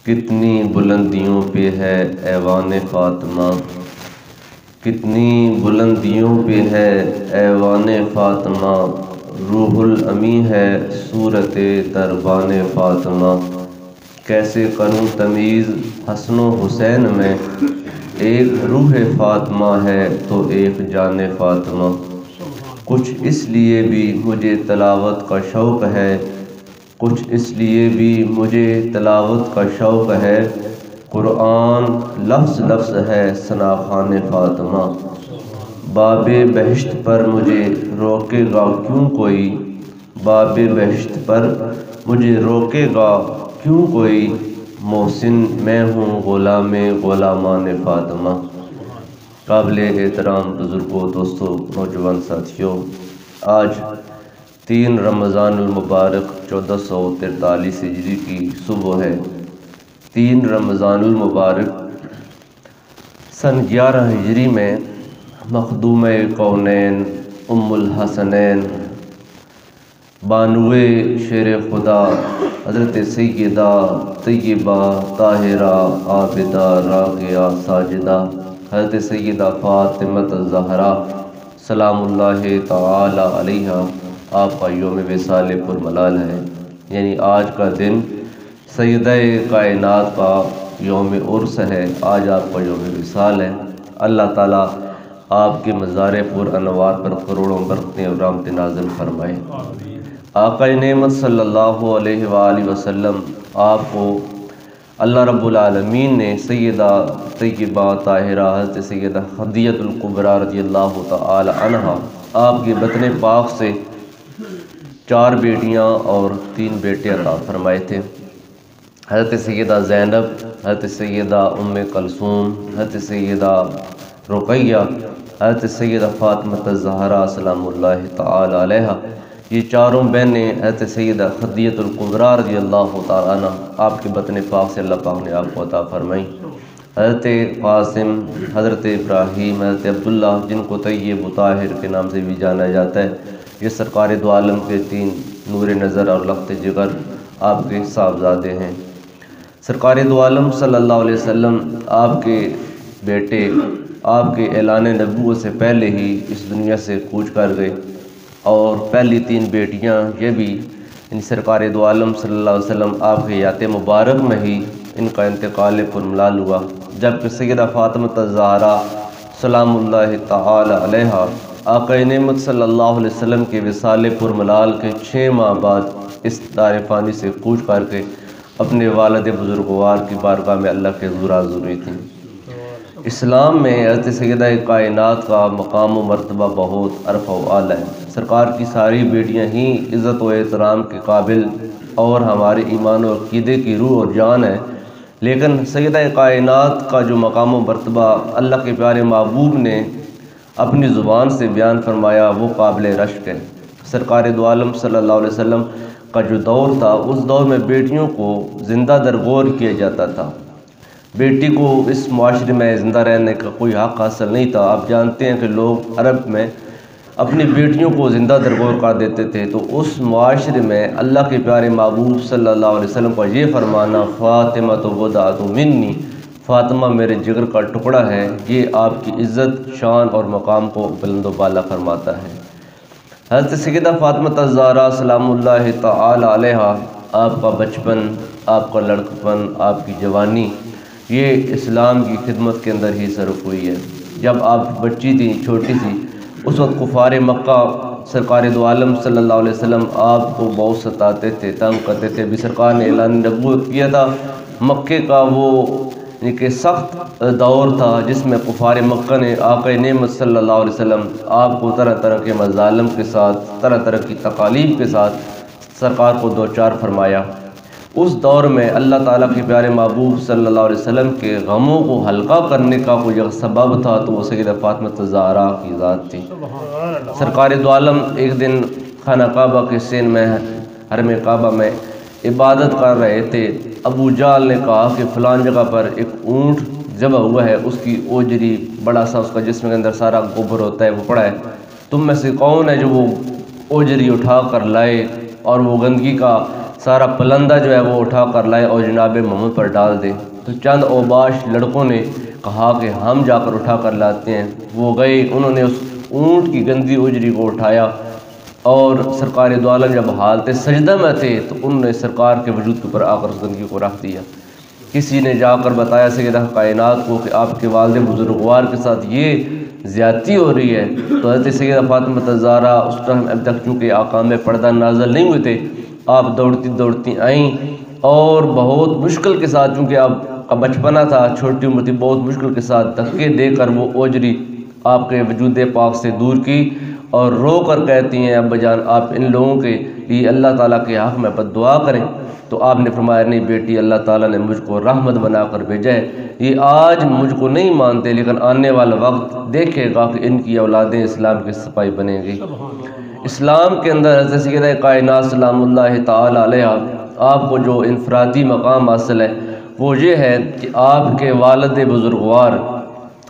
कितनी बुलंदियों पे है ऐवान फ़ातिमा, कितनी बुलंदियों पे है ऐवान फ़ातिमा। रूहुल अमी है सूरत दरबान फ़ातिमा। कैसे करूँ तमीज़ हसन हुसैन में, एक रूह फ़ातिमा है तो एक जान फ़ातिमा। कुछ इसलिए भी मुझे तलावत का शौक़ है, कुछ इसलिए भी मुझे तलावत का शौक़ है। कुरान लफ्ज़ लफ्ज़ है सना खान फ़ातिमा। बाबे बहिश्त पर मुझे रोकेगा क्यों कोई, बाबे बहिश्त पर मुझे रोकेगा क्यों कोई। मोहसिन मैं हूँ ग़ुलामान फ़ातिमा। काबिल एहतराम बुज़ुर्गों, दोस्तों, नौजवान साथियों, आज 3 रमज़ानुल मुबारक 1443 हिजरी की सुबह है। 3 रमज़ानुल मुबारक सन 11 हिजरी में मखदूम कौनैन उम्मुल हसनैन बानुए शेर खुदा हज़रत सैयदा तय्यबा ताहिरा आबिदा राक़िया साजिदा हज़रत सैयदा फ़ातिमा ज़हरा सलामुल्लाहि तआला अलैहा आपका यौम विसाल पुरमलाल है। यानी आज का दिन सैयदा कायनात का यौम उर्स है, आज आपका यौम विसाल है। अल्लाह ताला आपके मज़ार पुर अनवार पर करोड़ों बरकतें और रहमतें नाज़िल फरमाए। आका नेमत सल्लल्लाहु अलैहि वसल्लम आपको अल्लाह रब्बुल आलमीन ने सैयदा तय्यबा ताहिरा हज़रत सैयदा खदीजतुल कुबरा रज़ियल्लाहु तआला अन्हा आपके बतन पाक से 4 बेटियां और 3 बेटे अता फरमाए थे। हज़रत सैयदा ज़ैनब, हज़रत सैयदा उम्मे कलसूम, हज़रत सैयदा रुक़ैया, हज़रत सैयदा फ़ातिमा ज़हरा सलामुल्लाहि तआला अलैहा। ये चारों बहनें हज़रत सैयदा खदीजतुल कुबरा रज़ियल्लाहु तआला अन्हा आपके बतन पाक से अल्लाह पाक ने आपको अता फरमाई। हज़रत क़ासिम, हज़रत इब्राहीम, हज़रत अब्दुल्ला, जिनको तय्यब ताहिर के नाम से भी जाना जाता है, ये सरकार दो आलम के 3 नूर नज़र और लफ्त जिगर आपके साहबजादे हैं। सरकार दो आलम सल्लल्लाहु अलैहि वसल्लम आपके बेटे आपके ऐलान नबूवत से पहले ही इस दुनिया से कूच कर गए और पहली 3 बेटियां ये भी इन सरकार दो आलम सल्लल्लाहु अलैहि वसल्लम आपके याते मुबारक में ही इनका इंतकाल पुरमलाल हुआ। जबकि सैयदा फ़ातिमा ज़हरा सलामुल्लाहि तआला अलैहा आका नेमत सल्लल्लाहु अलैहि वसल्लम के विसाल पुरमलाल के 6 माह बाद इस दार फ़ानी से कूच करके अपने वालिद बुज़ुर्गवार की बारगाह में अल्लाह के हुज़ूर हाज़िर हुई थी। इस्लाम में हज़रत सैयदा कायनात का मकाम व मर्तबा बहुत अरफ़ा व आला है। सरकार की सारी बेटियां ही इज़्ज़त व एहतराम के काबिल और हमारे ईमान और अक़ीदे की रूह और जान है। लेकिन सैयदा कायनात का जो मकाम व मर्तबा अल्लाह के प्यारे महबूब ने अपनी ज़ुबान से बयान फरमाया वो काबिल रश्क है। सरकार दो आलम सल्लल्लाहु अलैहि वसल्लम का जो दौर था, उस दौर में बेटियों को ज़िंदा दरगोर किया जाता था। बेटी को इस माशरे में ज़िंदा रहने का कोई हक़ हासिल नहीं था। आप जानते हैं कि लोग अरब में अपनी बेटियों को ज़िंदा दरगोर कर देते थे। तो उस माशरे में अल्लाह के प्यारे महबूब सल्लल्लाहु अलैहि वसल्लम का ये फरमाना फ़ातिमा तो बदाअतु मिन्नी, फ़ातिमा मेरे जिगर का टुकड़ा है, ये आपकी इज़्ज़त, शान और मकाम को बुलंद व बाला फरमाता है। हज़रत सैयदा फ़ातिमा ज़हरा सलामुल्लाहि तआला अलैहा आपका बचपन, आपका लड़कपन, आपकी जवानी ये इस्लाम की खिदमत के अंदर ही सरफ़ हुई है। जब आप बच्ची थी, छोटी थी, उस वक्त कुफ़ार मक्का सरकार दो आलम सल्लल्लाहु अलैहि वसल्लम आपको बहुत सताते थे, तंग करते थे। अभी सरकार ने ऐलान नबूवत किया था। मक्के का वो एक सख्त दौर था जिसमें कुफ़ार मक्का ने आका नेमत सल्लल्लाहु अलैहि वसल्लम आपको तरह तरह के मज़ालिम के साथ, तरह तरह की तकालीफ के साथ सरकार को दो चार फरमाया। उस दौर में अल्लाह ताला के प्यारे महबूब सल्लल्लाहु अलैहि वसल्लम के गमों को हल्का करने का कोई सबब था तो वो सैयदा फ़ातिमा ज़हरा की ज़ात थी। सरकार दो आलम एक दिन खाना काबा के सेन में हरम काबा में इबादत कर रहे थे। अबू जाल ने कहा कि फ़लान जगह पर एक ऊँट ज़बह हुआ है, उसकी ओजरी बड़ा सा उसका जिस्म के अंदर सारा गोबर होता है वो पड़ा है, तुम में से कौन है जो वो ओजरी उठा कर लाए और वो गंदगी का सारा पलंदा जो है वो उठा कर लाए और जनाब मोहम्मद पर डाल दे। तो चंद औबाश लड़कों ने कहा कि हम जाकर उठा कर लाते हैं। वो गए, उन्होंने उस ऊँट की गंदी उजरी को उठाया और सरकार दो आलम जब हाल थे सजदा में थे तो उन्होंने सरकार के वजूद के ऊपर आकर उस गंदगी को रख दिया। किसी ने जाकर बताया सैयदा कायनात को कि आपके वालिद बुजुर्गवार के साथ ये ज़्यादती हो रही है। तो हज़रत सैयदा फातिमा ज़हरा उस टाइम अब तक चूँकि आकाम में पर्दा नाज़िल नहीं हुए थे, आप दौड़ती दौड़ती आईं और बहुत मुश्किल के साथ, चूँकि आपका बचपना था, छोटी उम्र थी, बहुत मुश्किल के साथ धक्के देकर वो ओजरी आपके वजूद पाक से दूर की और रो कर कहती हैं, अब्बा जान आप इन लोगों के लिए अल्लाह ताला के हक़ में बद्दुआ करें। तो आपने फरमाया, नहीं बेटी, अल्लाह ताला ने मुझको रहमत बनाकर भेजा है। ये आज मुझको नहीं मानते लेकिन आने वाला वक्त देखेगा कि इनकी औलादें इस्लाम के सिपाही बनेंगी। इस्लाम के अंदर हज़रत सैयदा कायनात सलामुल्लाह तआला अलैहा आपको जो इनफरादी मकाम हासिल है वो ये है कि आपके वालिद बुजुर्गवार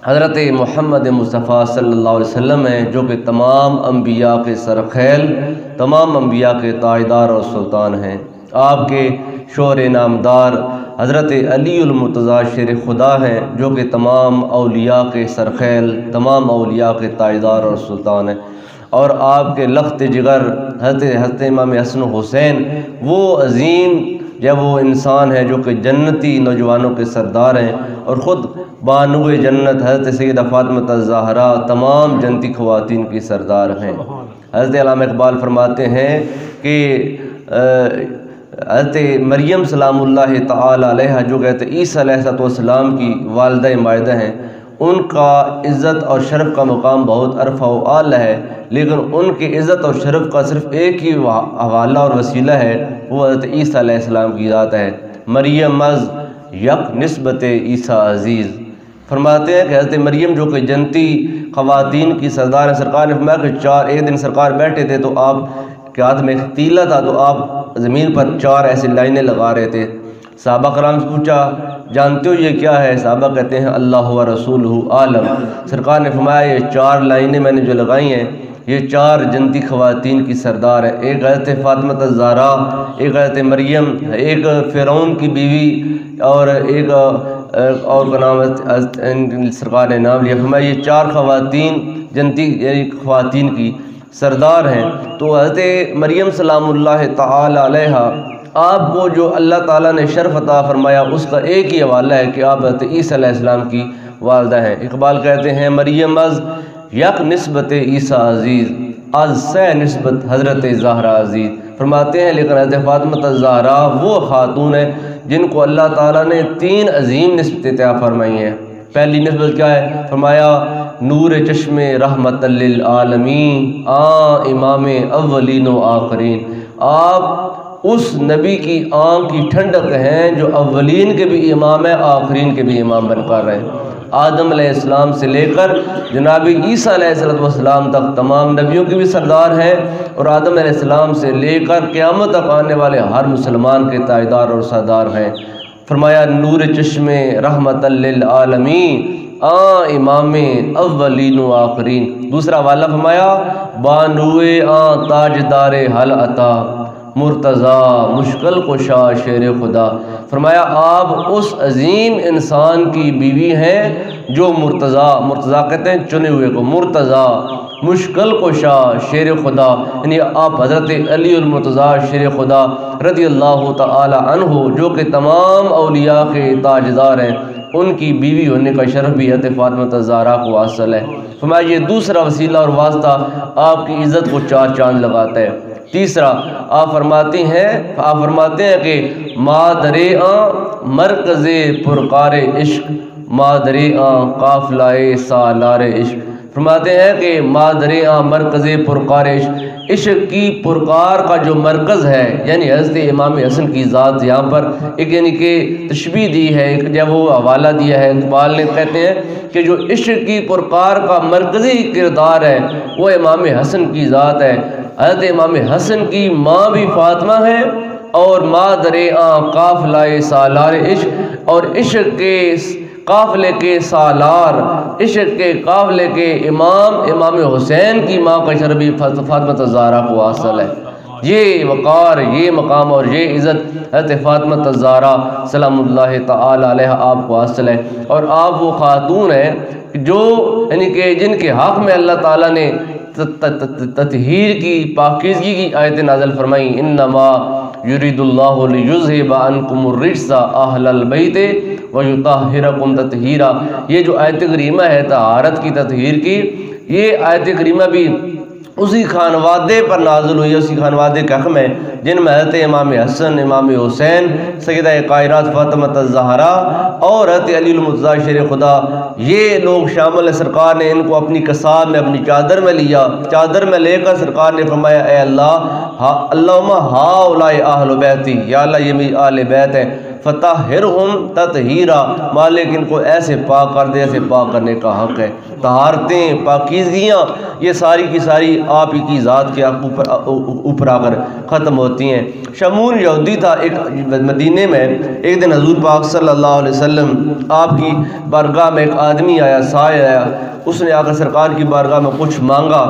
हज़रत मोहम्मद मुस्तफ़ा सल्लल्लाहु अलैहि वसल्लम हैं, जो कि तमाम अम्बिया के सरखैल, तमाम अम्बिया के ताजदार और सुल्तान हैं। आपके शोर नामदार हज़रत अलीउल मुर्तज़ा शेर खुदा हैं, जो कि तमाम औलिया के सरखैल, तमाम औलिया के ताजदार और सुल्तान हैं। और आपके लख्त जिगर हज़रत इमाम हसन हुसैन, वो अज़ीम जब वो इंसान है जो कि जन्नती नौजवानों के सरदार हैं और ख़ुद बानुए जन्नत हज़रत सैयदा फातिमा ज़हरा तमाम जन्नती ख़वातीन की सरदार हैं। हज़रत अल्लामा इक़बाल फरमाते हैं कि हज़रत मरियम सलामुल्लाह तआला अलैहा जो कहते ईसा अलैहिस्सलाम की वालिदा मायदा हैं, उनका इज़्ज़त और शरफ़ का मकाम बहुत अरफ़ा व आला है, लेकिन उनकी इज़्ज़त और शरफ़ का सिर्फ़ एक ही हवाला और वसीला है, वो हज़रत ईसा अलैहिस्सलाम की ज़ात है। मरियम अज़ यक निस्बत ईसा अज़ीज़ फरमाते हैं कि हज़रत मरियम जो कि जन्नती ख़वातीन की सरदार है। सरकार ने फरमाया कि एक दिन सरकार बैठे थे तो आप के हाथ में एक तीला था, तो आप ज़मीन पर 4 ऐसी लाइनें लगा रहे थे। सहाबा कराम से पूछा, जानते हो ये क्या है? सहाबा कहते हैं अल्लाह व रसूलुहु आलम। सरकार ने फरमाया, ये 4 लाइनें मैंने जो लगाई हैं ये 4 जन्नती ख़वातीन की सरदार है। एक हज़रत फातिमा ज़हरा, एक हज़रत मरियम, एक फ़िरौन की बीवी और एक और का नाम सरकार ने नाम लिया। फरमाया ये 4 ख़वातीन जन्नती यानी ख़वातीन की सरदार हैं। तो हज़रत मरियम सलामुल्लाह तआला अलैहा आपको जो अल्लाह ताला ने शर्फ़ अता फरमाया उसका एक ही हवाला है कि आप हज़रत ईसा अलैहिस्सलाम की वालिदा हैं। इक़बाल कहते हैं, मरियम अज़ यक निस्बत ईसा अज़ीज़ अज़ से निस्बत हज़रत ज़हरा अज़ीज़ फरमाते हैं, लेकिन हज़रत फातिमा ज़हरा वो खातून है जिनको अल्लाह ताला ने 3 अजीम निस्बतें अता फरमाई हैं। पहली निस्बत क्या है? फरमाया नूर चश्मे रहमतल लिल आलमीन आ इमाम अव्वलीन व आखरीन। आप उस नबी की आँख की ठंडक हैं जो अव्वलीन के भी इमाम है, आखरीन के भी इमाम बनकर रहे। आदम अलैहिस्सलाम से लेकर जनाब ईसा अलैहिस्सलाम तक तमाम नबियों की भी सरदार हैं और आदम अलैहिस्सलाम से लेकर क़यामत तक आने वाले हर मुसलमान के ताजदार और सरदार हैं। फरमाया नूर चश्मे रहमतल लिल आलमीन आ इमाम अव्वलीन व आखरीन। दूसरा वाला फरमाया बानुए आ ताजदार हल अता मुर्तज़ा मुश्किल कुशा शेर खुदा। फरमाया आप उस अजीम इंसान की बीवी हैं जो मुर्तज़ा कहते हैं चुने हुए को, मुर्तज़ा मुश्किल कुशा शेर खुदा, यानी आप हज़रत अलीउल मुर्तज़ा शेर खुदा रज़ियल्लाहु तआला अन्हु जो कि तमाम औलिया के ताजदार हैं, उनकी बीवी होने का शरफ़ भी हज़रत फातिमा ज़हरा को हासिल है। फरमाया ये दूसरा वसीला और वास्ता आपकी इज़्ज़त को 4 चांद लगाता है। तीसरा आप फरमाते हैं कि मादरे मरकज़े पुरकार इश्क मादरे काफ़िलाए सालार इश्क। फरमाते हैं कि मादरे मरकज़े पुरकार इश्क, इश्क की पुरकार का जो मरकज़ है, यानी हज़रत इमाम हसन की ज़ात यहाँ पर एक यानी कि तशबीह दी है, एक जब वो हवाला दिया है। इक़बाल ने कहते हैं कि जो इश्क की पुरकार का मरकज़ी किरदार है वो इमाम हसन की ज़ात है। हज़रत इमाम हसन की माँ भी फातिमा है और मादरे काफ़िलाए सालार इश्क, और इश्क के काफ़िले के सालार, इश्क के काफ़िले के इमाम हुसैन की माँ का शरफ़ भी फातिमा ज़हरा को हासिल है। ये वक़ार, ये मकाम और ये इज़्ज़त हज़रत फ़ातिमा ज़हरा सलामुल्लाह तआला अलैहा आपको हासिल है। और आप वो खातून हैं जो यानी कि जिनके हक़ में अल्लाह ताला ने तत्हीर की, पाकीज़गी की आयतें नाज़िल फरमाई। इन्नमा युरिदुल्लाहु लियुज़हिबा अन्कुमुर रिज्सा अहलल बैति व युतहिरकुम तत्हीरा। ये जो आयत करीमा है तहारत की, तत्हीर की, ये आयत करीमा भी उसी खानवादे पर नाज़िल हुई है, उसी खानवादे के हक़ में जिनमें हज़रत इमाम हसन, इमाम हुसैन, सैयदा कायनात फ़ातिमा ज़हरा और हज़रत अली मुर्तज़ा शेर खुदा, ये लोग शामिल है। सरकार ने इनको अपनी कसाब में, अपनी चादर में लिया। चादर में लेकर सरकार ने फरमाया, ए अल्लाह, अल्लाहुम्मा हाउलाए अहलु बैती, या अल्लाह ये मेरी आले बैत है, फ़ताहिरहुम तत्हीरा, मालिक इनको ऐसे पाक कर दे, ऐसे पाक करने का हक़ है। तहारतें, पाकीज़गियाँ, ये सारी की सारी आप ही की ज़ात के ऊपर आकर ख़त्म होती हैं। शमून यहूदी था एक मदीने में। एक दिन हज़ूर पाक सल्लल्लाहु अलैहि वसल्लम आपकी बारगाह में एक आदमी आया, साय आया, उसने आकर सरकार की बारगाह में कुछ मांगा।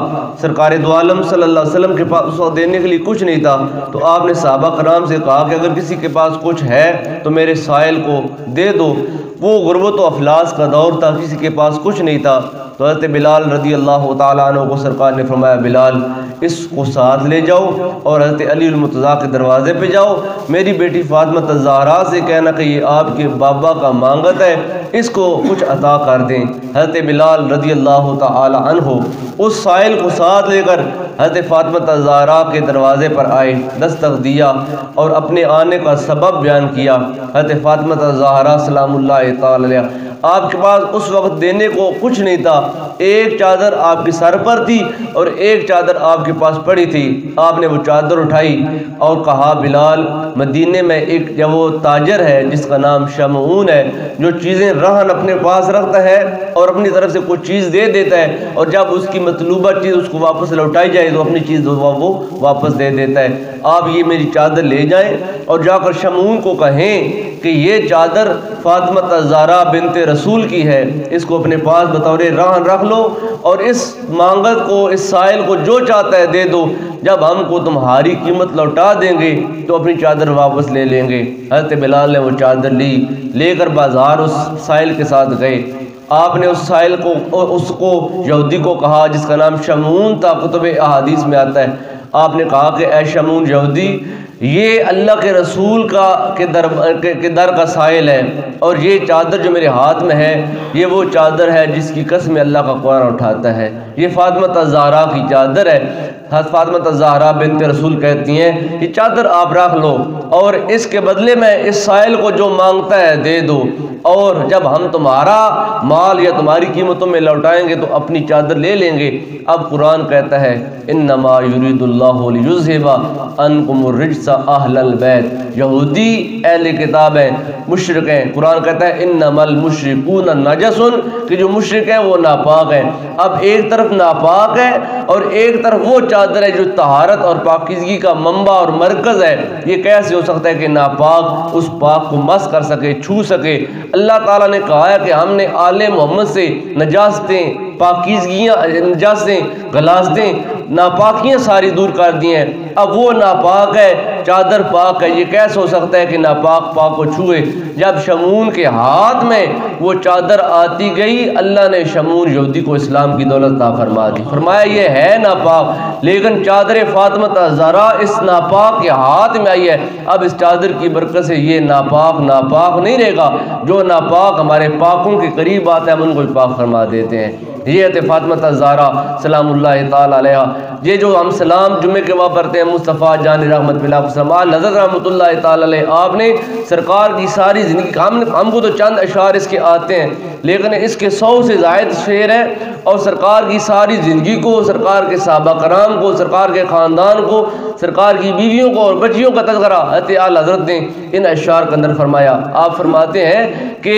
सरकार दो आलम सल्लल्लाहु अलैहि वसल्लम के पास उसको देने के लिए कुछ नहीं था, तो आपने सहाबा कराम से कहा कि अगर किसी के पास कुछ है तो मेरे साइल को दे दो। वो गुर्बत व अफलास का दौर था, किसी के पास कुछ नहीं था। तो हज़रत बिलाल रज़ी अल्लाह तआला अन्हु को सरकार ने फरमाया, बिलाल इसको साथ ले जाओ और हज़रत अली मुर्तज़ा के दरवाज़े पे जाओ, मेरी बेटी फ़ातिमा ज़हरा से कहना कि ये आपके बाबा का मांगत है, इसको कुछ अता कर दें। हज़रत बिलाल रज़ी अल्लाह तआला अन्हु उस साइल को साथ लेकर हज़रत फ़ातिमा ज़हरा के दरवाज़े पर आए, दस्तक दिया और अपने आने का सबब बयान किया। हज़रत फ़ातिमा ज़हरा सलामुल्लाह तआला अलैहा, आपके पास उस वक्त देने को कुछ नहीं था। एक चादर आपके सर पर थी और एक चादर आपके पास पड़ी थी। आपने वो चादर उठाई और कहा, बिलाल, मदीने में एक जब वो ताजर है जिसका नाम शमऊन है, जो चीज़ें रहन अपने पास रखता है और अपनी तरफ से कुछ चीज़ दे देता है, और जब उसकी मतलूबा चीज़ उसको वापस लौटाई जाए तो अपनी चीज़ वो वापस दे देता है। आप ये मेरी चादर ले जाएं और जाकर शमऊन को कहें कि ये चादर फ़ातिमा ज़हरा बिन्ते रसूल की है, इसको अपने पास बतौर रहन रख लो और इस मांगत को, इस साइल को जो चाहता है दे दो। जब हमको तुम्हारी कीमत लौटा देंगे तो अपनी चादर वापस ले लेंगे। हज़रत बिलाल ने वो चादर ली, लेकर बाज़ार उस साइल के साथ गए। आपने उस साइल को, उसको यहूदी को कहा जिसका नाम शमून था, कुतुब अहादीस में आता है। आपने कहा कि ऐ शमून यहूदी, ये अल्लाह के रसूल के दर का साइल है, और ये चादर जो मेरे हाथ में है ये वो चादर है जिसकी कसम अल्लाह का कुरान उठाता है। ये फ़ातिमा ज़हरा की चादर है। फ़ातिमा ज़हरा बिन्ते रसूल कहती हैं, ये चादर आप रख लो और इसके बदले में इस साइल को जो मांगता है दे दो, और जब हम तुम्हारा माल या तुम्हारी कीमतों में लौटाएंगे तो अपनी चादर ले लेंगे। अब कुरान कहता है, इन्नमा युरिदुल्लाहु लियुज़हिबा अन्कुमुर रिज्सा अहलल बैत। यहूदी अहले किताब हैं, मुशरिक हैं। कुरान कहता है इन्नमल मुशरिकून नजसुन, कि जो मुशरिक हैं वो नापाक हैं। अब एक तरफ नापाक है और एक तरफ वो चादर है जो तहारत और पाकीज़गी का मंबा और मरकज़ है। ये कैसे हो सकता है कि नापाक उस पाक को मस कर सके, छू सके? अल्लाह ताला ने कहा है कि हमने आले मोहम्मद से नजासतें, पाकीज़गियाँ, नजासतें, गलासतें, नापाकियाँ सारी दूर कर दी हैं। अब वो नापाक है, चादर पाक है। ये कैसे हो सकता है कि नापाक पाक को छुए? जब शमून के हाथ में वो चादर आती गई, अल्लाह ने शमून यहूदी को इस्लाम की दौलत अता फरमा दी। फरमाया ये है नापाक, लेकिन चादर फ़ातिमा ज़हरा इस नापाक के हाथ में आई है। अब इस चादर की बरकत से ये नापाक नहीं रहेगा। जो नापाक हमारे पाकों के करीब आता है हम उनको भी पाक फरमा देते हैं। ये है फ़ातिमा ज़हरा सलामुल्लाह तआला अलैहा। ये जो हम सलाम जुम्मे के वहाँ पढ़ते हैं, मुस्तफ़ा जान रहमत बिला समान हज़रत रहमतुल्लाह तआला अलैह, आपने सरकार की सारी ज़िंदगी, हमको तो चंद अशार इसके आते हैं, लेकिन इसके 100 से ज़ायद शेर है। और सरकार की सारी ज़िंदगी को, सरकार के सहाबा कराम को, सरकार के ख़ानदान को, सरकार की बीवियों को और बच्चियों का तज़किरा आला हज़रत ने इन अशार के अंदर फरमाया। आप फरमाते हैं कि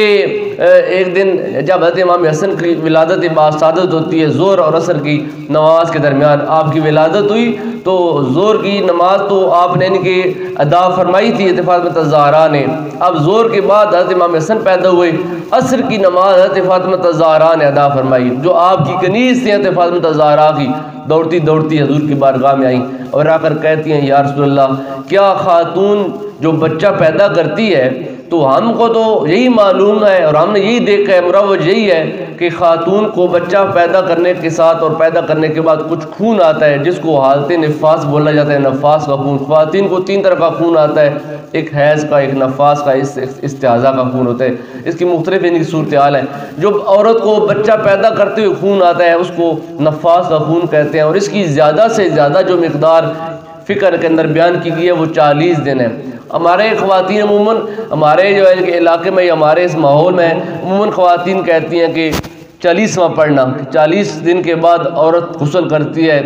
एक दिन जब हज़रत इमाम हसन की विलादत बासादत होती है, ज़ोहर और असर की नमाज के दरमियान आपकी आपकी विलादत हुई तो ज़ोर की नमाज तो आपने इनके अदा फरमाई थी फातिमा ज़हरा ने। अब ज़ोर के बाद हज़रत इमाम हसन पैदा हुए, असर की नमाज हज़रत फातिमा ज़हरा ने अदा फरमाई, जो आपकी कनीज़ थी हज़रत फातिमा ज़हरा की। दौड़ती दौड़ती हजूर की बारगाह में आई और आकर कहती हैं, या रसूल अल्लाह, क्या खातून जो बच्चा पैदा करती है तो हमको तो यही मालूम है और हमने यही देखा है, मुरव्वज यही है कि खातून को बच्चा पैदा करने के साथ और पैदा करने के बाद कुछ खून आता है जिसको हालत निफास बोला जाता है, नफास का खून। ख़वातीन को 3 तरह का खून आता है, एक हैज़ का, एक नफास का, इस्तिहाज़ा का खून होता है। इसकी मुख्तलिफ इनकी सूरत हाल है। जो औरत को बच्चा पैदा करते हुए खून आता है उसको नफास का खून कहते हैं, और इसकी ज़्यादा से ज़्यादा जो मिकदार फ़िक्र के अंदर बयान की गई है वो 40 दिन है। हमारे ख़वातीन अमूमन हमारे जो है के इलाके में, हमारे इस माहौल में अमूमन ख़वातीन कहती हैं कि 40वां पढ़ना, 40 दिन के बाद औरत गुस्ल करती है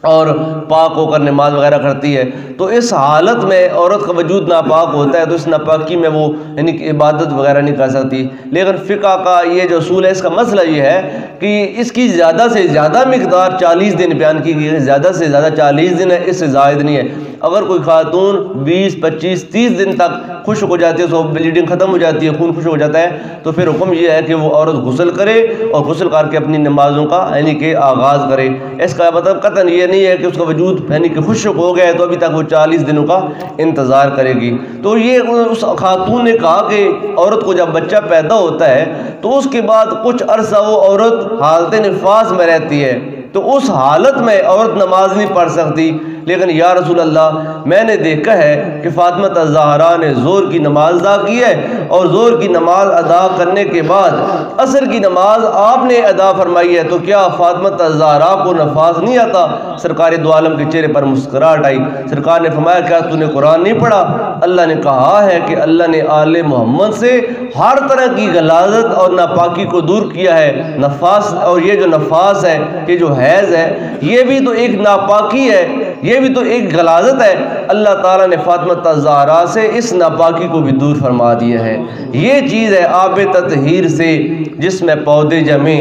और पाक होकर नमाज वगैरह करती है। तो इस हालत में औरत का वजूद नापाक होता है, तो इस नापाकी में वो यानी कि इबादत वगैरह नहीं कर सकती। लेकिन फ़िक़्ह का ये जो असूल है, इसका मसला ये है कि इसकी ज़्यादा से ज़्यादा मिक़दार 40 दिन बयान की गई है। ज़्यादा से ज़्यादा 40 दिन है, इससे ज़ायद नहीं है। अगर कोई खातून 20, 25, 30 दिन तक खुश्क हो जाती है, उसको ब्लीडिंग ख़त्म हो जाती है, खून खुश्क हो जाता है, तो फिर हुक्म यह है कि वो औरत गुस्ल करे और गुस्ल करके अपनी नमाज़ों का यानी कि आगाज़ करे। इसका मतलब कतन ये नहीं है कि उसका वजूद यानी कि खुश्क हो गया है तो अभी तक वो 40 दिनों का इंतज़ार करेगी। तो ये उस खातून ने कहा कि औरत को जब बच्चा पैदा होता है तो उसके बाद कुछ अरसा वो औरत हालत निफास में रहती है, तो उस हालत में औरत नमाज नहीं पढ़ सकती। लेकिन या रसूल अल्लाह, मैंने देखा है कि फातिमा ज़हरा ने ज़ोर की नमाज अदा की है और ज़ोर की नमाज अदा करने के बाद असर की नमाज आपने अदा फरमाई है, तो क्या फातिमा ज़हरा को नफास नहीं आता? सरकार दो आलम के चेहरे पर मुस्कुराहट आई। सरकार ने फरमाया, क्या तूने कुरान नहीं पढ़ा? अल्लाह ने कहा है कि अल्लाह ने आले मोहम्मद से हर तरह की गलाजत और नापाकी को दूर किया है। नफास, और ये जो नफास है, ये जो हैज़ है, ये भी तो एक नापाकी है, ये भी तो एक गलाजत है। अल्लाह ताला ने फातिमा ज़हरा से इस नापाकी को भी दूर फरमा दिया है। ये चीज़ है आब ततहीर से जिसमें पौधे जमे,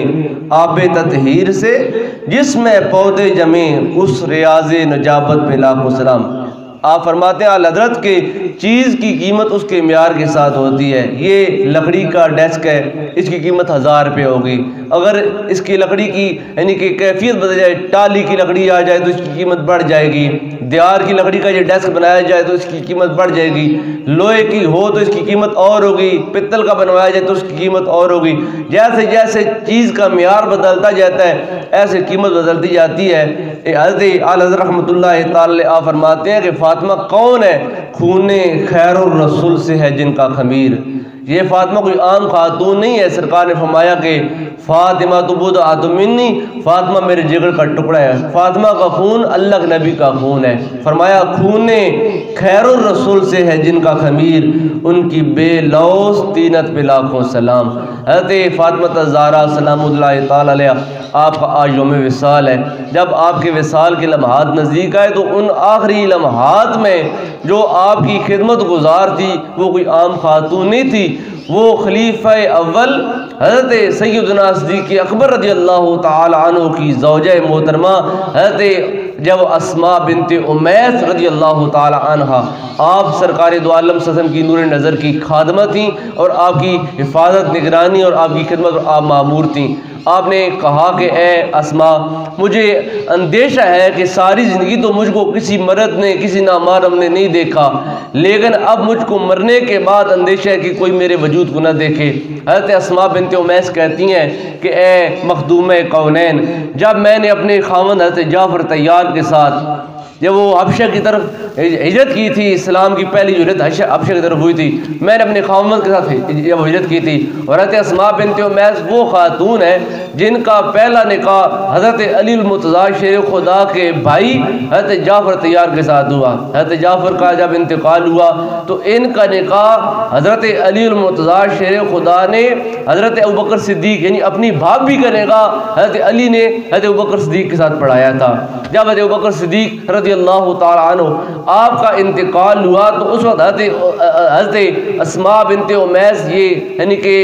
आब ततहीर से जिसमें पौधे जमे, उस रियाज़ नजाबत पे लाखों सलाम। आप फरमाते हैं आला हज़रत के चीज़ की कीमत उसके म्यार के साथ होती है। ये लकड़ी का डेस्क है, इसकी कीमत 1000 रुपये होगी। अगर इसकी लकड़ी की यानी कि कैफियत बदल जाए, टाली की लकड़ी आ जाए तो इसकी कीमत बढ़ जाएगी। दियार की लकड़ी का ये डेस्क बनाया जाए तो इसकी कीमत बढ़ जाएगी। लोहे की हो तो इसकी कीमत और होगी, पित्तल का बनवाया जाए तो उसकी कीमत और होगी। जैसे जैसे चीज़ का म्यार बदलता जाता है ऐसे कीमत बदलती जाती है। हज़रत आला हज़रत रहमतुल्लाह तआला आप फरमाते हैं कि फातिमा कौन है? खूने खैरुर रसूल से है जिनका खमीर। ये फातिमा कोई आम खातून नहीं है। सरकार ने फरमाया कि फातिमा तो बुद आदमिनी, फातिमा मेरे जिगर का टुकड़ा है। फातिमा का खून अल्लाह के नबी का खून है। फरमाया खूने खैरुर रसूल से है जिनका खमीर, उनकी बेलौस तीनत पे लाखों सलाम। हज़रत फातिमा ज़हरा सलामुल्लाह तआला अलैहा, आपका आज यौम विसाल है। जब आपके विसाल के लम्हात नज़दीक आए तो उन आखिरी लम्हात में जो आपकी खिदमत गुजार थी वो कोई आम खातून नहीं थी, वो खलीफा अव्वल हज़रत सैयदना सिद्दीक़ अकबर रज़ी अल्लाह तआला अन्हु की ज़ौजा मोहतरमा हज़रत जब अस्मा बिनते उमैस रज़ी अल्लाह तआला अन्हा, आप सरकार दो आलम सल्लल्लाहु अलैहि वसल्लम की नूर नज़र की खादमा थी और आपकी हिफाजत, निगरानी और आपकी खिदमत आप मामूर थी। आपने कहा कि ए अस्मा, मुझे अंदेशा है कि सारी ज़िंदगी तो मुझको किसी मर्द ने, किसी नामारम ने नहीं देखा, लेकिन अब मुझको मरने के बाद अंदेशा है कि कोई मेरे वजूद को न देखे। हज़रत अस्मा बिनते उमैस कहती हैं कि ए मखदूम कौनैन, जब मैंने अपने खावंद हज़रत जाफ़र तैयार के साथ जब वो हबशा की तरफ हिजरत की थी, इस्लाम की पहली हिजरत हबशा की तरफ हुई थी, मैंने अपने खावंद के साथ जब हिजरत की थी। और हज़रत अस्मा बिनते उमैस वो खातून है जिनका पहला निकाह हज़रत अली मुर्तज़ा शेर खुदा के भाई हज़रत जाफ़र तैयार के साथ हुआ। हज़रत जाफ़र का जब इंतकाल हुआ तो इनका निकाह हज़रत अली मुर्तज़ा शेर खुदा ने हज़रत अबू बकर सिद्दीक़ यानी अपनी भाभी का निकाह हज़रत अली ने हज़रत अबू बकर सिद्दीक़ के साथ पढ़ाया था। जब हज़रत अबू बकर सिद्दीक़ रज़ी अल्लाह तआला अन्हु आपका इंतकाल हुआ तो उस वक्त हज़रत अस्मा बिनते उमैस ये यानी कि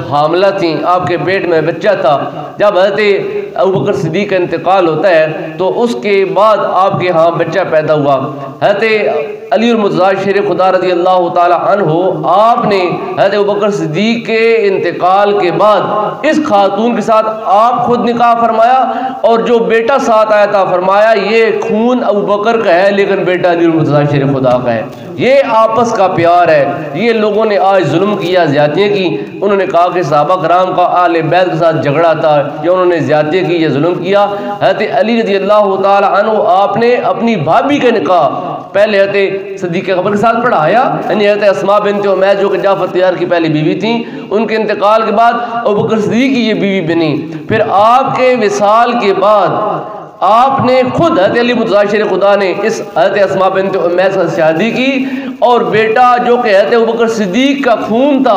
हामला थी, आपके पेट में बच्चा था। जब हज़रत अबू बकर सिद्दीक़ का इंतकाल होता है तो उसके बाद आपके यहाँ बच्चा पैदा हुआ। हज़रत अली और मुर्तज़ा शेर खुदा रज़ी अल्लाह ताला अन्हु, आपने हज़रत अबू बकर सिद्दीक़ के इंतकाल के बाद इस खातून के साथ आप खुद निकाह फरमाया और जो बेटा साथ आया था फरमाया ये खून अबू बकर का है लेकिन बेटा अली और मुर्तज़ा शेर खुदा का है। ये आपस का प्यार है। ये लोगों ने आज जुल्म किया, ज़्यादतियाँ की। उन्होंने कहा कि सहाबा कराम का आले बैत के साथ झगड़ा था या उन्होंने ज़्यादतियाँ की, ये जुल्म किया। हज़रत अली रज़ी अल्लाह ताला अन्हु आपने अपनी भाभी का निकाह पहले हज़रत सिद्दीक़ अकबर के साथ पढ़ाया, यानी हज़रत अस्मा बिन्त उमैस जो कि जाफ़र तैयार की पहली बीवी थी, उनके इंतकाल के बाद अबू बकर सिद्दीक़ की ये बीवी बनी। फिर आपके विसाल के बाद आपने खुद हज़रत अली मुर्तज़ा शेर खुदा ने इस हज़रत अस्मा बिन्त उमैस से शादी की और बेटा जो कि हज़रत अबू बकर सिद्दीक़ का खून था,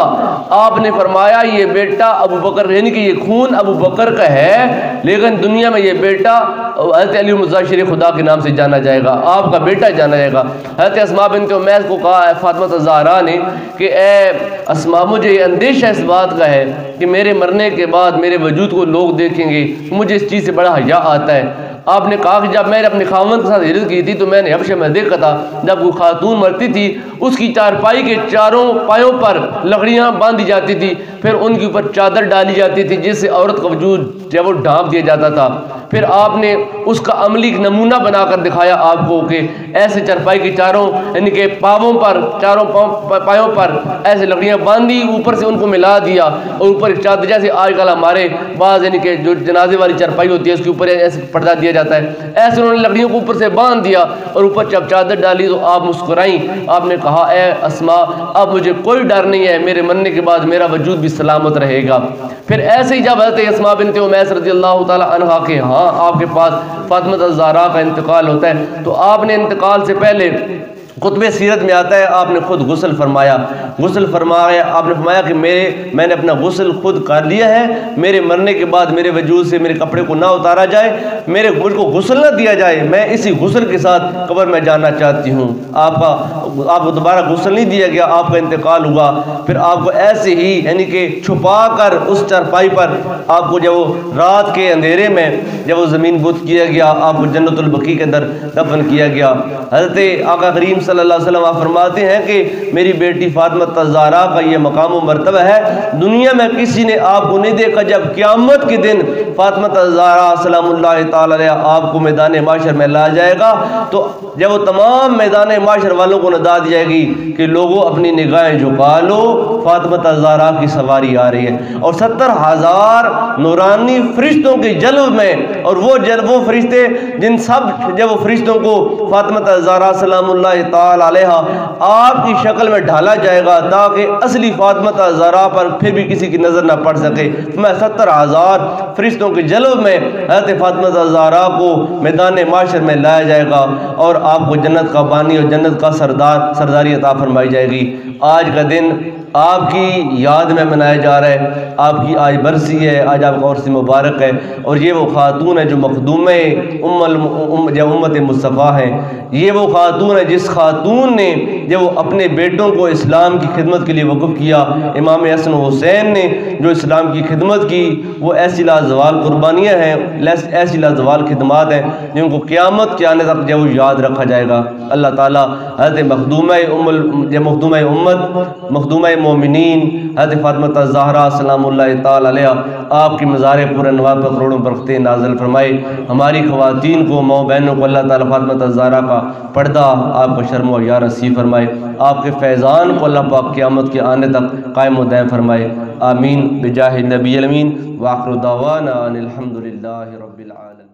आपने फरमाया ये बेटा अबू बकर, यानी कि ये खून अबू बकर का है लेकिन दुनिया में ये बेटा हज़रत अली मुर्तज़ा शेर खुदा के नाम से जाना जाएगा, आपका बेटा जाना जाएगा। हज़रत अस्मा बिन्त उमैस को कहा फातिमा ज़हरा ने कि ए अस्मा, मुझे अंदेशा इस बात का है कि मेरे मरने के बाद मेरे वजूद को लोग देखेंगे, मुझे इस चीज़ से बड़ा हया आता है। आपने कहा कि जब मैंने अपने खावंद के साथ हिजरत की थी तो मैंने हबशे में देखा था जब वो खातून मरती थी उसकी चारपाई के चारों पायों पर लकड़ियाँ बांधी जाती थी, फिर उनके ऊपर चादर डाली जाती थी जिससे औरत का वजूद जब वो ढांप दिया जाता था। फिर आपने उसका अमली नमूना बनाकर दिखाया आपको कि ऐसे चारपाई के चारों यानी कि पाँवों पर, चारों पायों पर ऐसे लकड़ियाँ बांधी, ऊपर से उनको मिला दिया और ऊपर एक चादर, जैसे आजकल हमारे बाज़ यानी कि जो जनाजे वाली चारपाई होती है उसके ऊपर ऐसे पर्दा दिया जाता है, ऐसे उन्होंने लकड़ियों को ऊपर से बांध दिया और ऊपर जब चादर डाली तो आप मुस्कुराई। आपने कहा ए अस्मा, अब मुझे कोई डर नहीं है, मेरे मरने के बाद मेरा वजूद भी सलामत रहेगा। फिर ऐसे ही जब हज़रत अस्मा बिन्त उमैस रज़ी अल्लाह ताला अन्हा के हाँ आपके पास फातिमा ज़हरा का इंतकाल होता है तो आपने इंतकाल से पहले कुतुब सीरत में आता है आपने खुद गुस्ल फरमाया। गुस्ल फरमाया आपने फरमाया कि मैंने अपना गुस्ल खुद कर लिया है, मेरे मरने के बाद मेरे वजूद से मेरे कपड़े को ना उतारा जाए, मुझको गुस्ल ना दिया जाए, मैं इसी गुस्ल के साथ कब्र में जाना चाहती हूँ। आपको दोबारा गुस्ल नहीं दिया गया, आपका इंतकाल हुआ। फिर आपको ऐसे ही यानी कि छुपा कर उस चारपाई पर आपको जब वो रात के अंधेरे में जब वो ज़मीन बुत किया गया, आपको जन्नतुल बकी के अंदर दफन किया गया। हज़रत आका करीम सल्लल्लाहु अलैहि वसल्लम आप फरमाते हैं कि मेरी बेटी फातिमा ज़हरा का ये मकाम व मर्तबा है, दुनिया में किसी ने आपको नहीं देखा। जब क़यामत के दिन फातिमा ज़हरा सलामुल्लाह तआला अलैहा आपको मैदान माशर में लाया जाएगा तो जब वो तमाम मैदान माशर वालों को नदा दी जाएगी कि लोगों अपनी निगाहें झुका लो, फातिमा ज़हरा की सवारी आ रही है। और 70,000 नूरानी फरिश्तों के जल्व में, और वो फरिश्ते जिन सब जब वो फरिश्तों को फातिमा ज़हरा सलामुल्लाह तआला अलैहा आपकी शक्ल में ढाला जाएगा ताकि असली फातिमा ज़हरा पर फिर भी किसी की नज़र ना पड़ सके। मैं 70,000 फरिश्तों के जल्व में हज़रत फातिमा ज़हरा को मैदान माशर में लाया जाएगा और आपको जन्नत का बानी और जन्नत का सरदारी अता फरमाई जाएगी। आज का दिन आपकी याद में मनाया जा रहा है, आपकी आज बरसी है, आज आपका उर्स मुबारक है। और ये वो खातून है जो मखदूम उम्मत मुस्तफ़ा है, ये वो खातून है जिस खातून ने जब वो अपने बेटों को इस्लाम की खिदमत के लिए वक़्फ़ किया, इमाम हसन हुसैन ने जो इस्लाम की खिदमत की, वो ऐसी लाजवाल कुर्बानियाँ हैं, ऐसी लाजवाल खिदमात हैं जिनको क़यामत के आने तक जब वो याद रखा जाएगा। अल्लाह ताला हज़रत मखदूम मोमिनीन हज़रत फातिमा ज़हरा सलामुल्लाह तआला अलैहा आपकी मज़ार पूरे नवाब पर करोड़ों बरकतें नाज़िल फरमाए। हमारी ख़वातीन को, माँ बहनों को अल्लाह ताला फातिमा ज़हरा का पर्दा आपको शर्म और या नसीब फरमाए। आपके फैज़ान को अल्लाह पाक क़यामत के आने तक कायम व दायम फरमाए। आमीन बिजाहि नबी अमीन व आखिरु दावाना अनिल हम्दुलिल्लाहि रब्बिल आलमीन।